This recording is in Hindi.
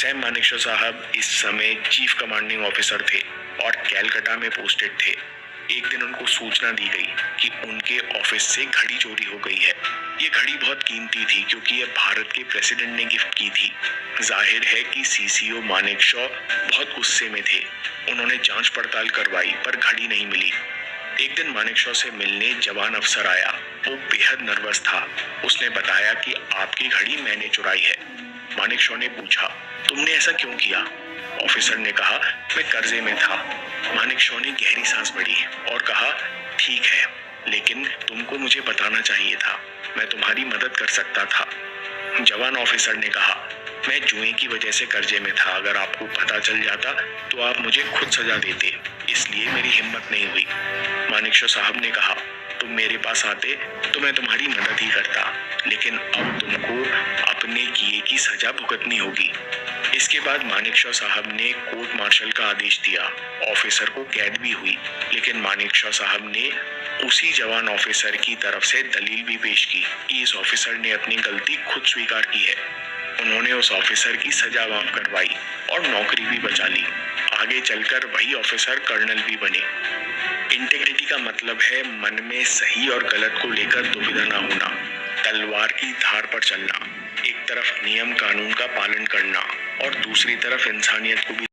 सैम मानेकशॉ साहब इस समय चीफ कमांडिंग ऑफिसर थे और कैलकाटा में पोस्टेड थे। एक दिन उनको सूचना दी गई कि उनके ऑफिस से घड़ी चोरी हो गई है। ये घड़ी बहुत कीमती थी क्योंकि ये भारत के प्रेसिडेंट ने गिफ्ट की थी। जाहिर है कि सीसीओ मानेकशॉ बहुत गुस्से में थे। उन्होंने जांच पड़ताल करवाई पर घड़ी नहीं मिली। एक दिन मानेकशॉ से मिलने जवान अफसर आया। वो बेहद नर्वस था। उसने बताया कि आपकी घड़ी मैंने चुराई है। मानेकशॉ ने पूछा, तुमने ऐसा क्यों किया? ऑफिसर ने कहा, मैं कर्जे में था। मानेकशॉ ने गहरी सांस भरी और कहा, ठीक है, लेकिन तुमको मुझे बताना चाहिए था। मैं तुम्हारी मदद कर सकता था। जवान ऑफिसर ने कहा, मैं जुए की वजह से कर्जे में था। अगर आपको पता चल जाता तो आप मुझे खुद सजा देते, इसलिए मेरी हिम्मत नहीं हुई। मानेकशॉ साहब ने कहा, तुम मेरे पास आते तो मैं तुम्हारी मदद ही करता, लेकिन अब तुमको अपने किए की सजा भुगतनी होगी। इसके बाद मानेकशॉ साहब ने कोर्ट मार्शल का आदेश दिया। ऑफिसर को कैद भी हुई, लेकिन मानेकशॉ साहब ने उसी जवान ऑफिसर की तरफ से दलील भी पेश की कि इस ऑफिसर ने अपनी गलती खुद स्वीकार की है। उन्होंने उस ऑफिसर की सजा माफ करवाई और नौकरी भी बचा ली। आगे चलकर वही ऑफिसर कर्नल भी बने। इंटेग्रिटी का मतलब है मन में सही और गलत को लेकर दुविधा ना होना, तलवार की धार पर चलना, एक तरफ नियम कानून का पालन करना और दूसरी तरफ इंसानियत को भी